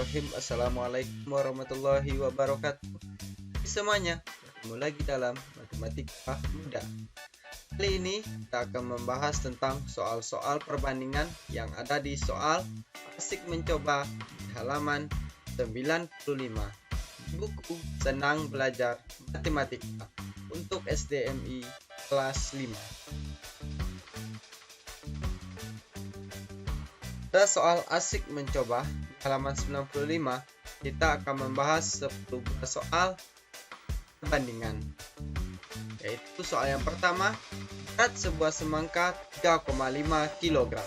Bismillahirrahmanirrahim. Assalamualaikum warahmatullahi wabarakatuh. Semuanya, bertemu lagi dalam Matematika Mudah. Kali ini kita akan membahas tentang soal-soal perbandingan yang ada di soal Asik Mencoba di halaman 95 buku Senang Belajar Matematika untuk SDMI kelas 5. Pada soal Asik Mencoba di halaman 95, kita akan membahas 10 soal perbandingan. Yaitu soal yang pertama, berat sebuah semangka 3,5 kg.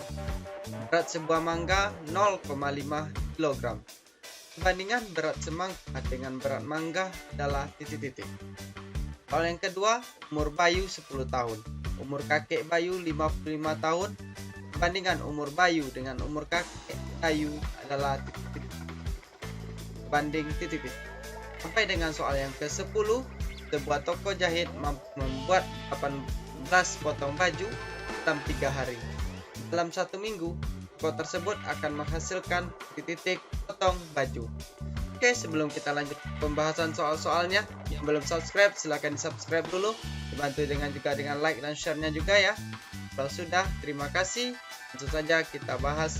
Berat sebuah mangga 0,5 kg. Perbandingan berat semangka dengan berat mangga adalah titik-titik. Soal yang kedua, umur Bayu 10 tahun. Umur kakek Bayu 55 tahun. Perbandingan umur Bayu dengan umur kakek Bayu adalah titik-titik. Banding titik-titik. Sampai dengan soal yang ke-10, sebuah toko jahit mampu membuat 18 potong baju dalam 3 hari. Dalam 1 minggu, toko tersebut akan menghasilkan titik-titik potong baju. Oke, sebelum kita lanjut pembahasan soal-soalnya, yang belum subscribe silahkan di subscribe dulu, dibantu dengan like dan share-nya juga ya. Kalau sudah, terima kasih. Langsung saja kita bahas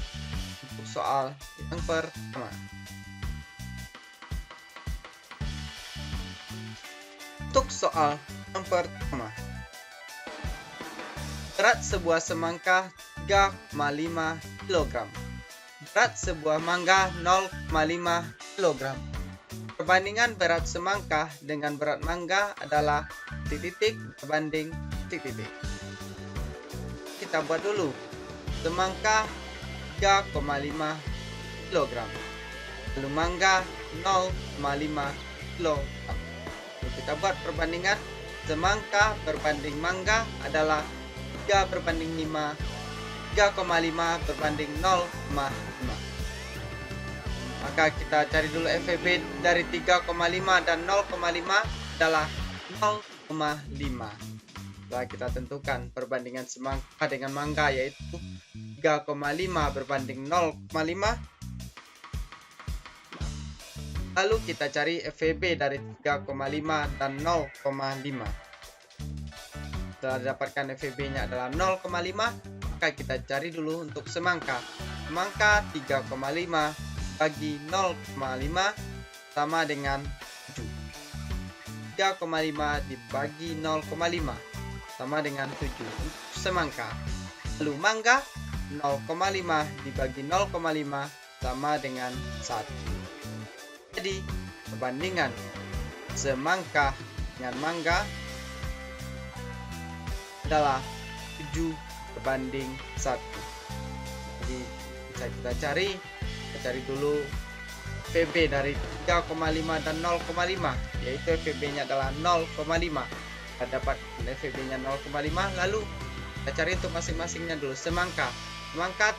untuk soal yang pertama. Untuk soal yang pertama, berat sebuah semangka 3,5 kg. Berat sebuah mangga 0,5 kg. Perbandingan berat semangka dengan berat mangga adalah titik-titik berbanding titik-titik. Kita buat dulu. Semangka 3,5 kg. Lalu mangga 0,5 kg. Kita buat perbandingan semangka berbanding mangga adalah 3/5, 3,5 berbanding 0,5. Maka kita cari dulu FEB dari 3,5 dan 0,5 adalah 0,5. Setelah kita tentukan perbandingan semangka dengan mangga yaitu 3,5 berbanding 0,5. Lalu kita cari FEB dari 3,5 dan 0,5. Setelah didapatkan FEB-nya adalah 0,5, maka kita cari dulu untuk semangka. Semangka 3,5 bagi 0,5 sama dengan 7. 3,5 dibagi 0,5 sama dengan 7 untuk semangka. Lalu mangga 0,5 dibagi 0,5 sama dengan 1. Jadi, perbandingan semangka dengan mangga adalah 7/1. Jadi, bisa kita cari dulu FEB dari 3,5 dan 0,5, yaitu FEB-nya adalah 0,5. Kita dapat FEB-nya 0,5, lalu kita cari untuk masing-masingnya dulu. Semangka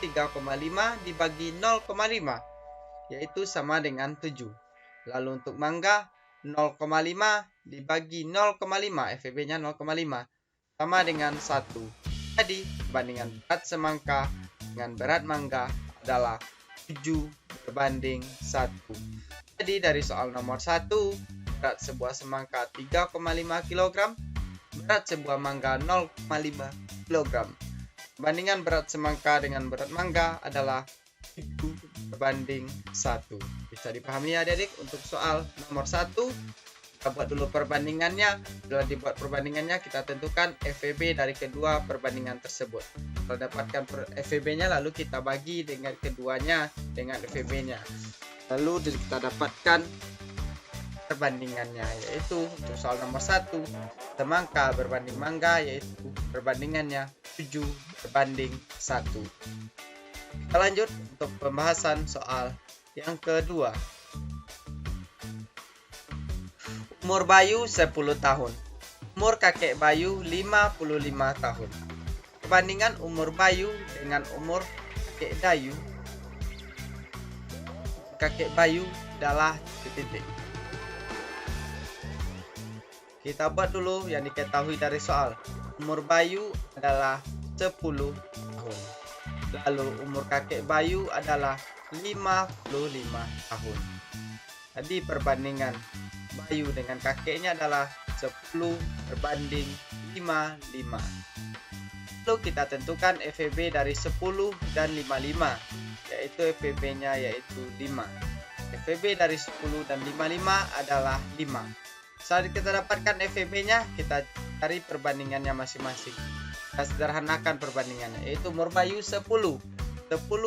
3,5 dibagi 0,5, yaitu sama dengan 7. Lalu untuk mangga 0,5 dibagi 0,5, FEB-nya 0,5 sama dengan 1. Jadi perbandingan berat semangka dengan berat mangga adalah 7/1. Jadi dari soal nomor 1, berat sebuah semangka 3,5 kg, berat sebuah mangga 0,5 kg. Perbandingan berat semangka dengan berat mangga adalah 7/1. Bisa dipahami ya adik-adik untuk soal nomor 1. Kita buat dulu perbandingannya. Setelah dibuat perbandingannya, kita tentukan FEB dari kedua perbandingan tersebut. Setelah dapatkan FEB-nya, lalu kita bagi dengan keduanya dengan FEB-nya. Lalu kita dapatkan perbandingannya, yaitu untuk soal nomor 1, semangka berbanding mangga, yaitu perbandingannya 7/1. Kita lanjut untuk pembahasan soal yang kedua. Umur Bayu 10 tahun. Umur kakek Bayu 55 tahun. Perbandingan umur Bayu dengan umur kakek Bayu adalah titik. Kita buat dulu yang diketahui dari soal. Umur Bayu adalah 10 tahun. Lalu umur kakek Bayu adalah tahun. Jadi perbandingan Bayu dengan kakeknya adalah 10 berbanding 55. Lalu kita tentukan FEB dari 10 dan 55, yaitu FEB-nya yaitu 5. FEB dari 10 dan 55 adalah 5. Saat kita dapatkan FEB-nya, kita cari perbandingannya masing-masing. Kita sederhanakan perbandingannya, yaitu umur Bayu 10. 10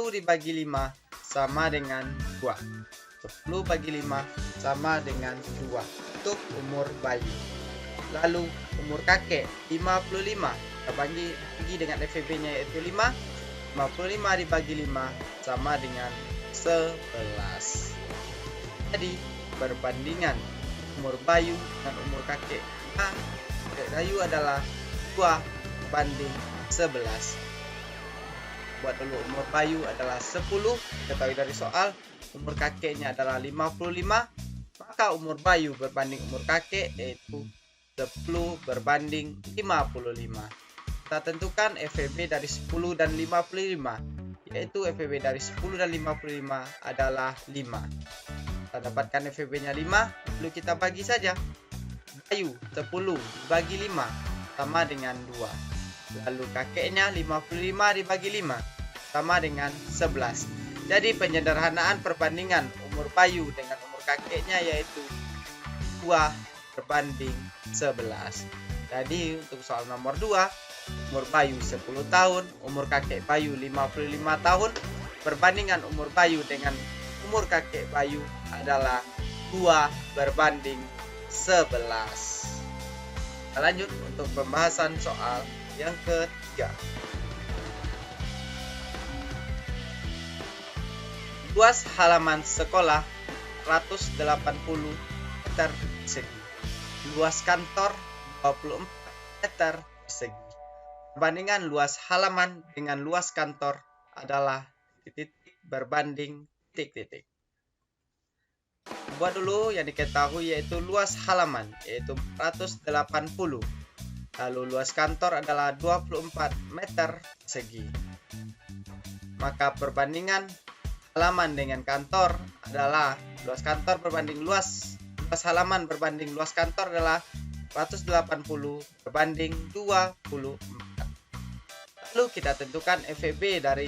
dibagi 5 sama dengan 2. 10 bagi 5 sama dengan 2 untuk umur Bayu. Lalu umur kakek 55. Kita bagi dengan FEB-nya yaitu 5. 55 dibagi 5 sama dengan 11. Jadi perbandingan umur Bayu dan umur kakek Bayu adalah 2 banding 11. Buat dulu umur Bayu adalah 10, ketahui dari soal. Umur kakeknya adalah 55, maka umur Bayu berbanding umur kakek yaitu 10 berbanding 55. Kita tentukan FEB dari 10 dan 55, yaitu FEB dari 10 dan 55 adalah 5. Kita dapatkan FEB-nya 5, lalu kita bagi saja. Bayu 10 dibagi 5 sama dengan 2. Lalu kakeknya 55 dibagi 5 sama dengan 11. Jadi penyederhanaan perbandingan umur Bayu dengan umur kakeknya yaitu 2 berbanding 11. Jadi untuk soal nomor 2, umur Bayu 10 tahun, umur kakek Bayu 55 tahun. Perbandingan umur Bayu dengan umur kakek Bayu adalah 2 berbanding 11. Kita lanjut untuk pembahasan soal yang ketiga. Luas halaman sekolah 180 meter persegi. Luas kantor 24 meter persegi. Perbandingan luas halaman dengan luas kantor adalah titik berbanding titik. Buat dulu yang diketahui yaitu luas halaman yaitu 480. Lalu luas kantor adalah 24 meter persegi. Maka perbandingan halaman dengan kantor adalah luas kantor berbanding luas halaman berbanding luas kantor adalah 480 berbanding 24. Lalu kita tentukan FEB dari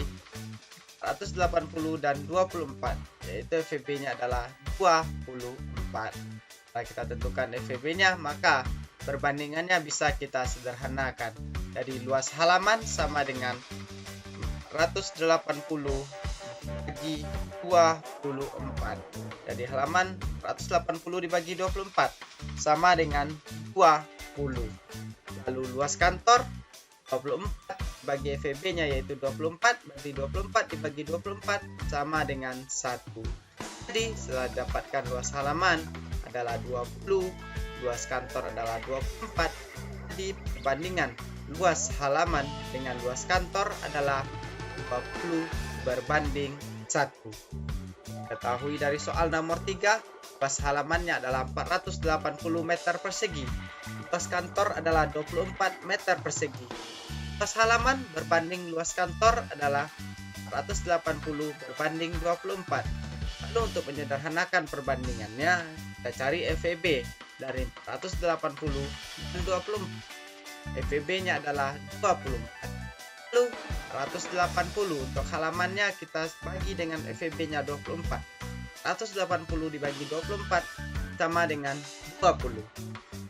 180 dan 24, yaitu FEB-nya adalah 24. Kalau kita tentukan FEB-nya, maka perbandingannya bisa kita sederhanakan. Jadi luas halaman sama dengan 180 bagi 24. Jadi halaman 180 dibagi 24 sama dengan 20. Lalu luas kantor 24 bagi FEB-nya yaitu 24, berarti 24 dibagi 24 sama dengan 1. Jadi setelah dapatkan luas halaman adalah 20, luas kantor adalah 24. Jadi perbandingan luas halaman dengan luas kantor adalah 20 berbanding 1. Ketahui dari soal nomor 3, luas halamannya adalah 480 meter persegi. Luas kantor adalah 24 meter persegi. Luas halaman berbanding luas kantor adalah 480 berbanding 24. Lalu untuk menyederhanakan perbandingannya, kita cari FEB dari 480 dan 24. FEB-nya adalah 24. Lalu 180 untuk halamannya kita bagi dengan FEB-nya 24. 180 dibagi 24 sama dengan 20.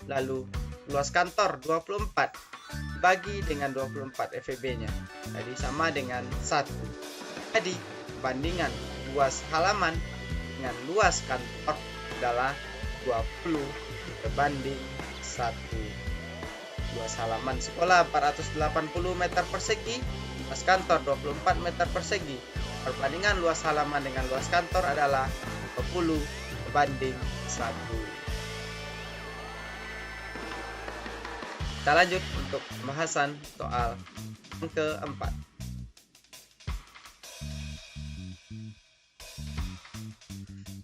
Lalu luas kantor 24 bagi dengan 24 FEB-nya. Jadi sama dengan 1. Jadi bandingan luas halaman dengan luas kantor adalah 20 berbanding 1. Luas halaman sekolah 480 meter persegi, luas kantor 24 meter persegi. Perbandingan luas halaman dengan luas kantor adalah 20 berbanding 1. Kita lanjut untuk pembahasan soal yang keempat.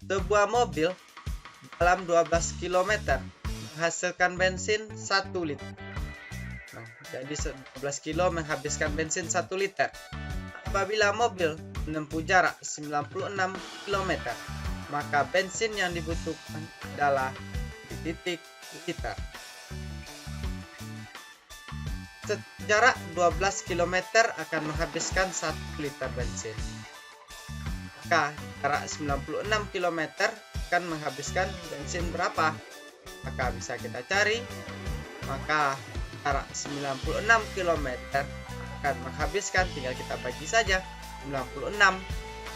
Sebuah mobil dalam 12 km menghasilkan bensin 1 liter. Jadi 12 kilo menghabiskan bensin 1 liter. Apabila mobil menempuh jarak 96 km, maka bensin yang dibutuhkan adalah di titik liter. Jarak 12 km akan menghabiskan 1 liter bensin. Maka jarak 96 km akan menghabiskan bensin berapa? Maka bisa kita cari. Maka jarak 96 km akan menghabiskan, tinggal kita bagi saja, 96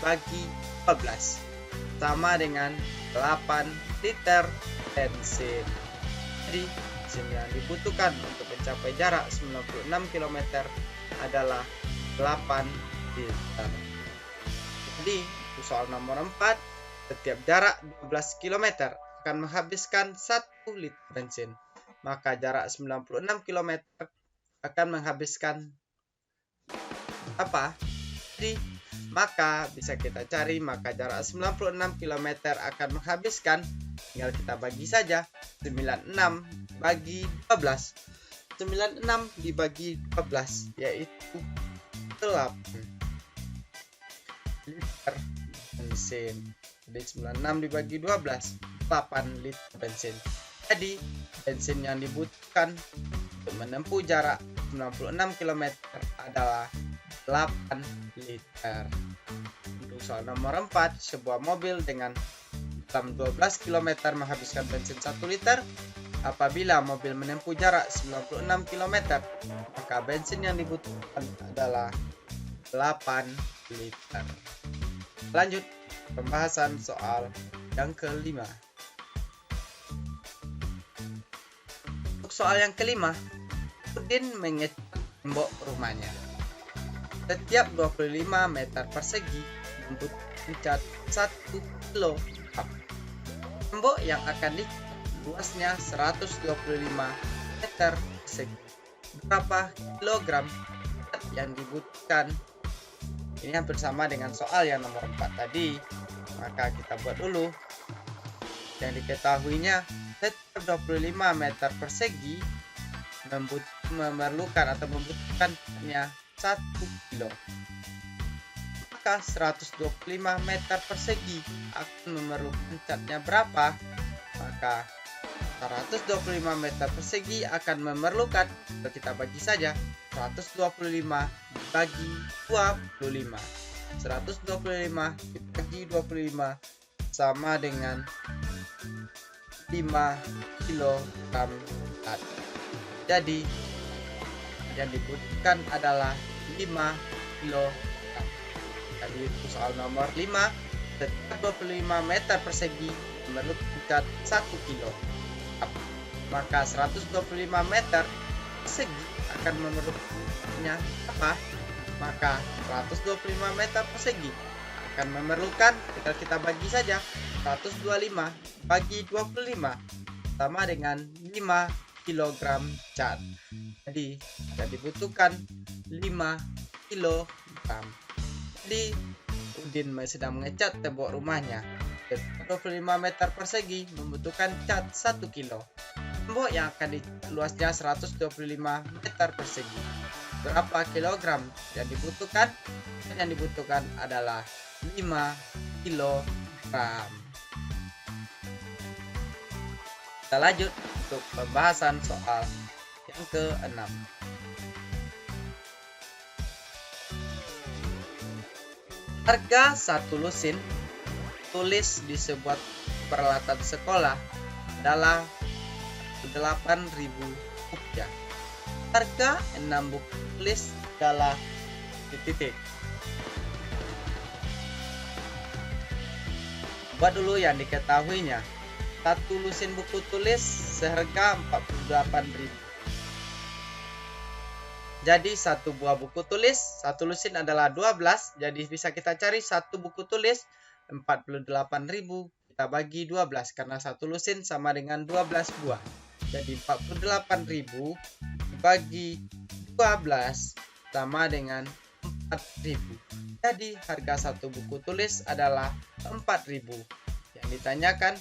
bagi 12 sama dengan 8 liter bensin. Jadi bensin yang dibutuhkan untuk mencapai jarak 96 km adalah 8 liter. Jadi soal nomor 4, setiap jarak 12 km akan menghabiskan 1 liter bensin. Maka jarak 96 km akan menghabiskan apa? Jadi maka bisa kita cari, maka jarak 96 km akan menghabiskan, tinggal kita bagi saja, 96 bagi 12. 96 dibagi 12 yaitu 8 liter bensin. Jadi 96 dibagi 12, 8 liter bensin. Jadi bensin yang dibutuhkan untuk menempuh jarak 96 km adalah 8 liter. Untuk soal nomor 4, sebuah mobil dengan dalam 12 km menghabiskan bensin 1 liter. Apabila mobil menempuh jarak 96 km, maka bensin yang dibutuhkan adalah 8 liter. Lanjut pembahasan soal yang kelima. Untuk soal yang kelima, Udin mengecat tembok rumahnya. Setiap 25 meter persegi membutuhkan cat 1 kg. Tembok yang akan dicat luasnya 125 meter persegi. Berapa kilogram cat yang dibutuhkan? Ini hampir sama dengan soal yang nomor 4 tadi. Maka kita buat dulu. Yang diketahuinya, setiap 25 meter persegi memerlukan atau membutuhkan catnya 1 kilo. Maka 125 meter persegi akan memerlukan catnya berapa? Maka 125 meter persegi akan memerlukan, kita bagi saja, 125 bagi 25. 125 dibagi 25 sama dengan 5 kg cat. Jadi yang dibutuhkan adalah 5 kg. Jadi soal nomor 5, setiap 25 meter persegi memerlukan cat 1 kilo. Maka 125 meter persegi akan memerlukannya apa? Maka 125 meter persegi akan memerlukan, kita bagi saja, 125 bagi 25 sama dengan 5 kg cat. Jadi yang dibutuhkan 5 kg. Jadi Udin sedang mengecat tembok rumahnya. 25 meter persegi membutuhkan cat 1 kilo. Tembok yang akan dicat luasnya 125 meter persegi. Berapa kilogram yang dibutuhkan? Yang dibutuhkan adalah 5 kilogram. Kita lanjut untuk pembahasan soal yang ke-6. Harga 1 lusin tulis di sebuah peralatan sekolah adalah 8.000 rupiah. Harga 6 buku tulis adalah titik. Buat dulu yang diketahuinya. 1 lusin buku tulis seharga 48.000. Jadi 1 buah buku tulis, 1 lusin adalah 12. Jadi bisa kita cari 1 buku tulis 48.000. Kita bagi 12 karena 1 lusin sama dengan 12 buah. Jadi 48.000 dibagi 12 sama dengan 4.000. Jadi harga 1 buku tulis adalah 4.000. Yang ditanyakan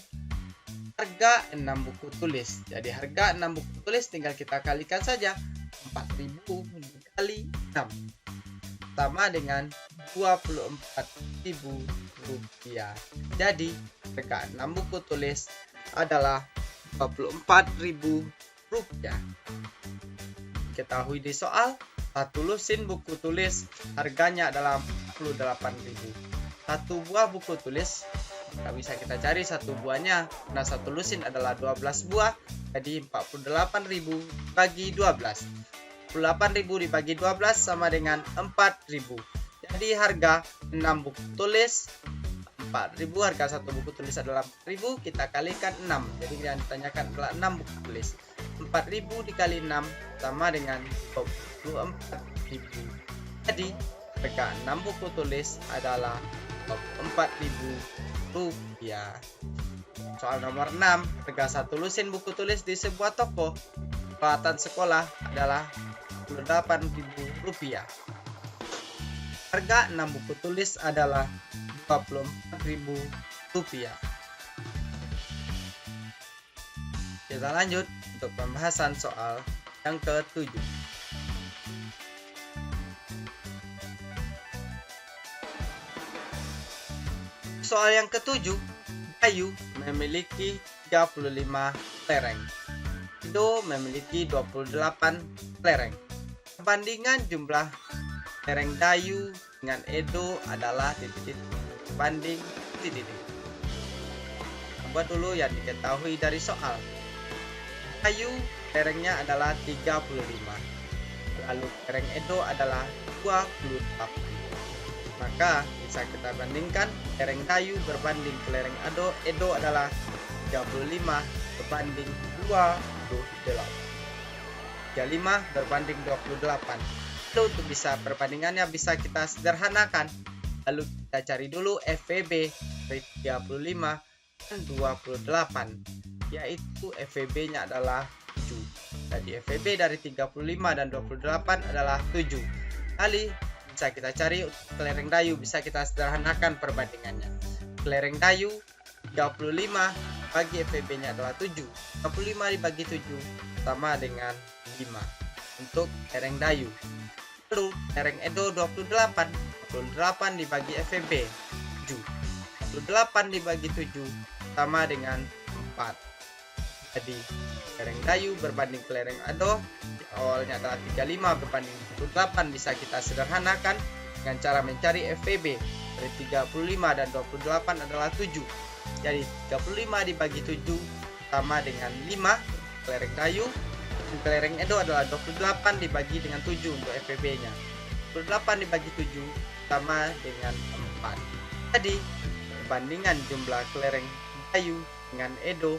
harga 6 buku tulis. Jadi harga 6 buku tulis tinggal kita kalikan saja. 4.000 dikali 6 sama dengan Rp24.000. Jadi harga 6 buku tulis adalah Rp24.000. Ketahui di soal, satu lusin buku tulis harganya adalah Rp48.000. Satu buah buku tulis tidak bisa kita cari satu buahnya, karena satu lusin adalah 12 buah, jadi 48.000 bagi 12. 48.000 dibagi 12 sama dengan 4.000. Jadi harga 6 buku tulis 4.000, harga satu buku tulis adalah 4.000, kita kalikan 6. Jadi yang ditanyakan adalah 6 buku tulis. 4.000 dikali 6 sama dengan 24.000. Jadi harga 6 buku tulis adalah Rp24.000. Soal nomor 6, harga satu lusin buku tulis di sebuah toko peralatan sekolah adalah Rp28.000. Harga 6 buku tulis adalah Rp24.000. Kita lanjut untuk pembahasan soal yang ke-7. Soal yang ke-7, Bayu memiliki 35 kelereng. Edo memiliki 28 kelereng. Perbandingan jumlah kelereng Dayu dengan Edo adalah banding titik. Buat dulu yang diketahui dari soal. Dayu kelerengnya adalah 35. Lalu kelereng Edo adalah 28. Maka bisa kita bandingkan kelereng Dayu berbanding kelereng Edo adalah 35 berbanding 28. 35 berbanding 28. Lalu untuk bisa perbandingannya bisa kita sederhanakan. Lalu kita cari dulu FVB dari 35 dan 28. Yaitu FVB-nya adalah 7. Jadi FVB dari 35 dan 28 adalah 7. Kali bisa kita cari kelereng Dayu, bisa kita sederhanakan perbandingannya. Kelereng Dayu 35 bagi FVB-nya adalah 7. 35 dibagi 7 sama dengan 5 untuk kelereng Dayu. Lalu kelereng Edo 28. 28 dibagi FVB 7. 28 dibagi 7 sama dengan 4. Jadi kelereng Dayu berbanding kelereng Edo awalnya adalah 35 berbanding 28, bisa kita sederhanakan dengan cara mencari FVB dari 35 dan 28 adalah 7. Jadi 35 dibagi 7 sama dengan 5 kelereng Dayu, dan kelereng Edo adalah 28 dibagi dengan 7 untuk FVB-nya. 28 dibagi 7 sama dengan 4. Jadi perbandingan jumlah kelereng Dayu dengan Edo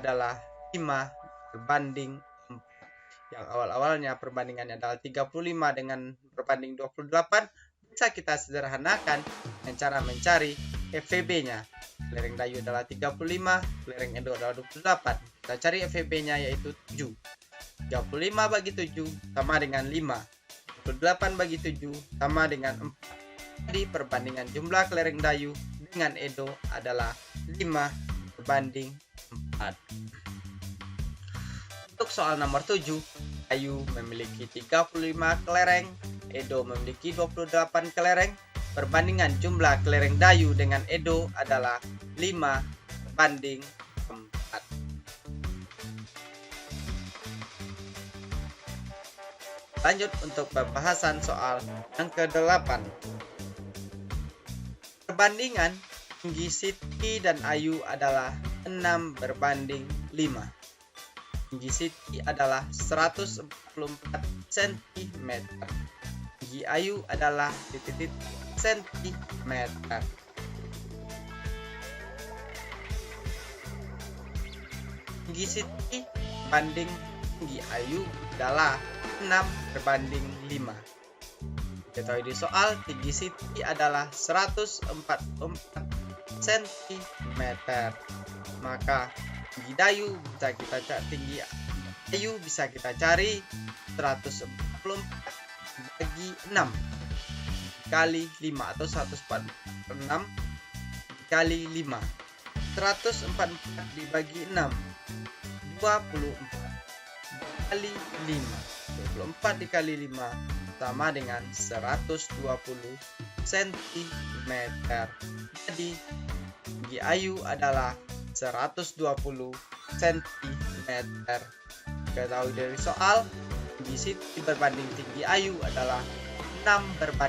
adalah 5 berbanding 4. Yang awal-awalnya perbandingannya adalah 35 dengan berbanding 28, bisa kita sederhanakan dengan cara mencari FVB-nya. Kelereng Dayu adalah 35, kelereng Edo adalah 28. Kita cari FVB-nya yaitu 7. 35 bagi 7 sama dengan 5. 28 bagi 7 sama dengan 4. Jadi perbandingan jumlah kelereng Dayu dengan Edo adalah 5 berbanding 4. Untuk soal nomor 7, Dayu memiliki 35 kelereng, Edo memiliki 28 kelereng. Perbandingan jumlah kelereng Dayu dengan Edo adalah 5 berbanding 4. Lanjut untuk pembahasan soal yang ke-8. Perbandingan tinggi Siti dan Ayu adalah 6 berbanding 5. Tinggi Siti adalah 144 cm. Tinggi Ayu adalah titik cm. Tinggi Siti banding tinggi Ayu adalah 6 berbanding 5. Ketahui di soal, tinggi Siti adalah 144 cm. Maka tinggi Dayu bisa kita cari, tinggi Ayu bisa kita cari 144 bagi 6 kali 5 atau 146 kali 5. 144 dibagi 6 24 kali 5. 24 dikali 5 sama dengan 120 cm. Jadi tinggi Ayu adalah 120 cm. Ketahui dari soal, tinggi Siti berbanding tinggi Ayu adalah 6:5.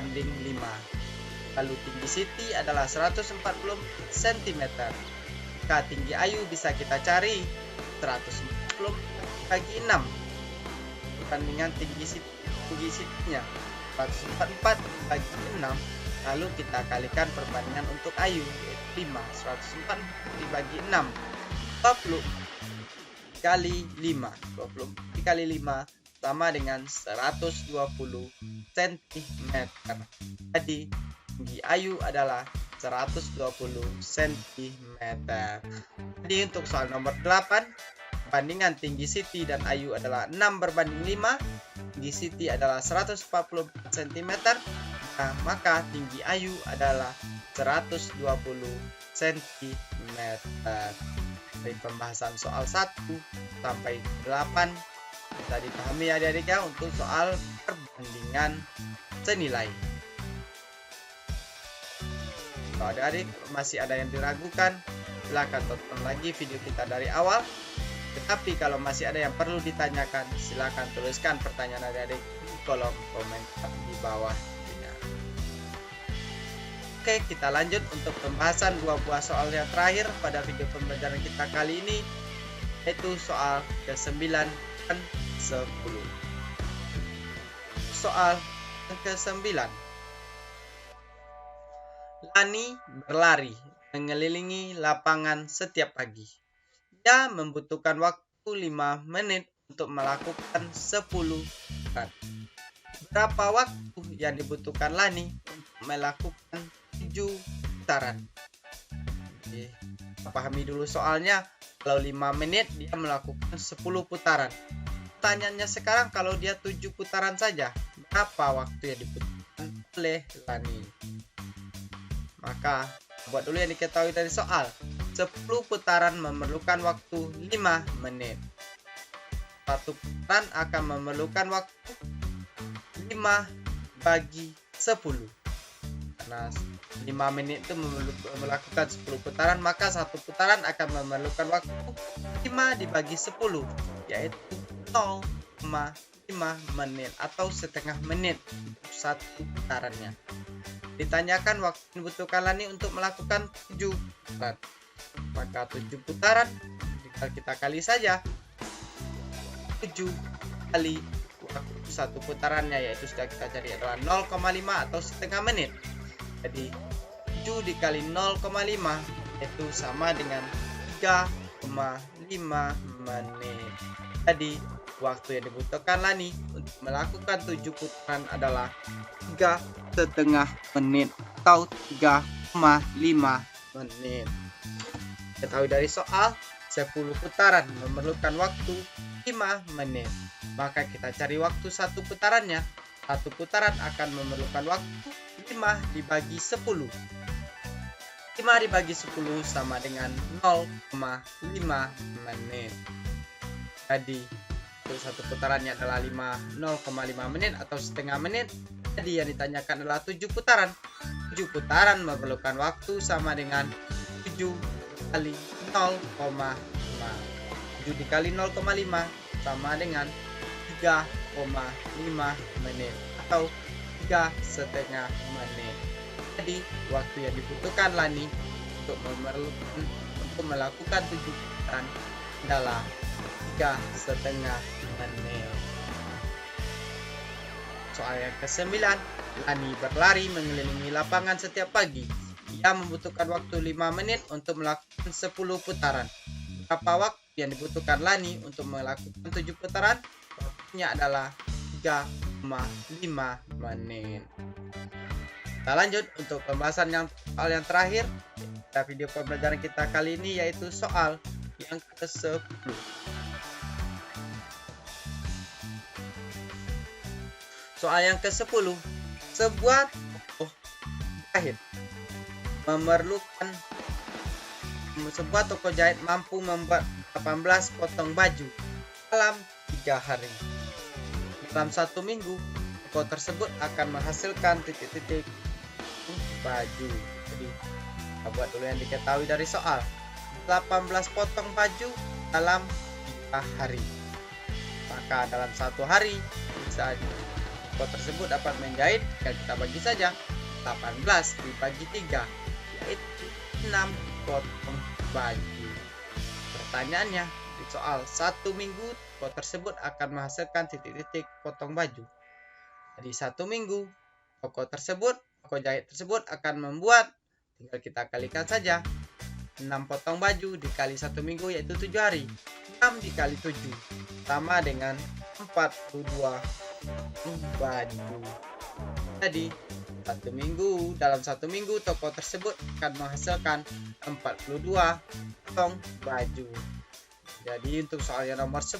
Lalu tinggi Siti adalah 140 cm. Maka tinggi Ayu bisa kita cari 140 bagi 6. Perbandingan tinggi Sitinya 144 bagi 6. Lalu kita kalikan perbandingan untuk Ayu, yaitu 5. 104 dibagi 6, 20 kali 5. 20 kali 5 sama dengan 120 cm. Jadi tinggi Ayu adalah 120 cm. Jadi untuk soal nomor 8, perbandingan tinggi Siti dan Ayu adalah 6:5. Tinggi Siti adalah 140 cm. Maka tinggi Ayu adalah 120 cm. Dari pembahasan soal 1 sampai 8 bisa dipahami adik-adik ya untuk soal perbandingan senilai. Kalau adik-adik masih ada yang diragukan, silakan tonton lagi video kita dari awal. Tetapi kalau masih ada yang perlu ditanyakan, silakan tuliskan pertanyaan adik-adik di kolom komentar di bawah. Oke, kita lanjut untuk pembahasan dua buah soal yang terakhir pada video pembelajaran kita kali ini, yaitu soal ke-9 dan 10. Soal yang ke-9. Lani berlari mengelilingi lapangan setiap pagi. Dia membutuhkan waktu 5 menit untuk melakukan 10 putaran. Berapa waktu yang dibutuhkan Lani untuk melakukan 7 putaran? Oke, kita pahami dulu soalnya. Kalau 5 menit dia melakukan 10 putaran. Pertanyaannya sekarang, kalau dia 7 putaran saja, berapa waktu yang dibutuhkan oleh Lani? Maka buat dulu yang diketahui dari soal. 10 putaran memerlukan waktu 5 menit. Satu putaran akan memerlukan waktu 5 bagi 10. Karena 5 menit itu melakukan 10 putaran, maka satu putaran akan memerlukan waktu 5 dibagi 10, yaitu 0,5 menit atau setengah menit untuk satu putarannya. Ditanyakan waktu yang dibutuhkan Lani untuk melakukan 7 putaran. Maka 7 putaran kita kali saja 7 kali waktu satu putarannya, yaitu sudah kita cari adalah 0,5 atau setengah menit. Jadi 7 dikali 0,5 itu sama dengan 3,5 menit. Jadi waktu yang dibutuhkan Lani untuk melakukan 7 putaran adalah 3,5 menit atau 3,5 menit. Ketahui dari soal, 10 putaran memerlukan waktu 5 menit. Maka kita cari waktu satu putarannya. Satu putaran akan memerlukan waktu 5 dibagi 10. 5 dibagi 10 sama dengan 0,5 menit. Jadi untuk satu putarannya adalah 0,5 menit atau setengah menit. Jadi yang ditanyakan adalah 7 putaran. 7 putaran memerlukan waktu sama dengan 7 kali 0,5. 7 dikali 0,5 sama dengan 3,5 menit atau 3,5 menit. Jadi waktu yang dibutuhkan Lani untuk melakukan 7 putaran adalah 3,5 menit. Soal yang ke-9, Lani berlari mengelilingi lapangan setiap pagi. Ia membutuhkan waktu 5 menit untuk melakukan 10 putaran. Berapa waktu yang dibutuhkan Lani untuk melakukan 7 putaran? Waktunya adalah 3,5 menit. Kita lanjut untuk pembahasan soal yang terakhir pada video pembelajaran kita kali ini, yaitu soal yang ke-10. Soal yang ke-10, sebuah toko jahit mampu membuat 18 potong baju dalam 3 hari. Dalam 1 minggu, toko tersebut akan menghasilkan baju. Jadi kita buat dulu yang diketahui dari soal. 18 potong baju dalam 3 hari. Maka dalam 1 hari bisa toko tersebut dapat menjahit, kita bagi saja 18 dibagi 3, yaitu 6 potong baju. Pertanyaannya di soal 1 minggu toko tersebut akan menghasilkan titik-titik potong baju. Jadi 1 minggu toko jahit tersebut akan membuat, tinggal kita kalikan saja, 6 potong baju dikali 1 minggu yaitu 7 hari. 6 dikali 7 sama dengan 42 potong baju. Jadi dalam 1 minggu toko tersebut akan menghasilkan 42 potong baju. Jadi untuk soal yang nomor 10,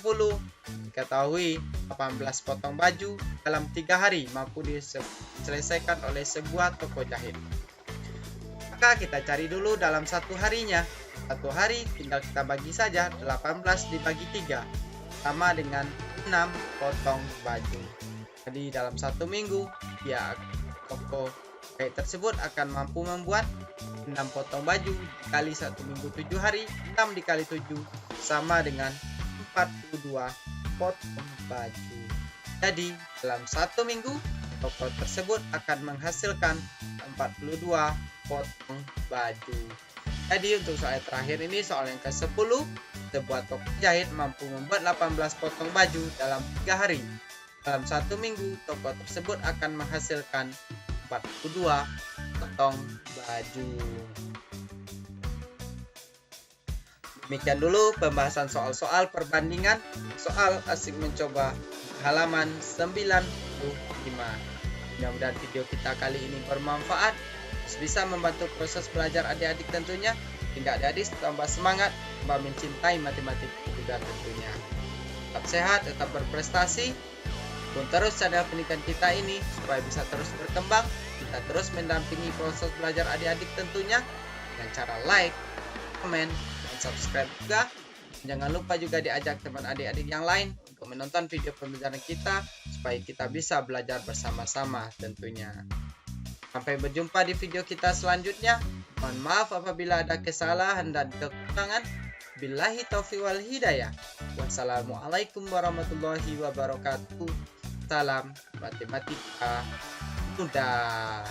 diketahui 18 potong baju dalam 3 hari mampu diselesaikan oleh sebuah toko jahit. Maka kita cari dulu dalam 1 harinya. 1 hari tinggal kita bagi saja 18 dibagi 3 sama dengan 6 potong baju. Jadi dalam 1 minggu toko jahit tersebut akan mampu membuat 6 potong baju dikali 1 minggu 7 hari, 6 dikali 7 sama dengan 42 potong baju. Jadi dalam 1 minggu toko tersebut akan menghasilkan 42 potong baju. Jadi untuk soal terakhir ini, soal yang ke-10, sebuah toko jahit mampu membuat 18 potong baju dalam 3 hari. Dalam 1 minggu toko tersebut akan menghasilkan 42 potong baju. Demikian dulu pembahasan soal-soal perbandingan soal asik mencoba halaman 95. Mudah-mudahan video kita kali ini bermanfaat, bisa membantu proses belajar adik-adik tentunya, hingga adik-adik tambah semangat, tambah mencintai matematika juga tentunya. Tetap sehat, tetap berprestasi, pun terus channel pendidikan kita ini supaya bisa terus berkembang, kita terus mendampingi proses belajar adik-adik tentunya dengan cara like, komen, dan subscribe juga. Jangan lupa juga diajak teman adik-adik yang lain untuk menonton video pembelajaran kita supaya kita bisa belajar bersama-sama tentunya. Sampai berjumpa di video kita selanjutnya. Mohon maaf apabila ada kesalahan dan kekurangan. Billahi taufiq wal hidayah. Wassalamualaikum warahmatullahi wabarakatuh. Salam matematika mudah.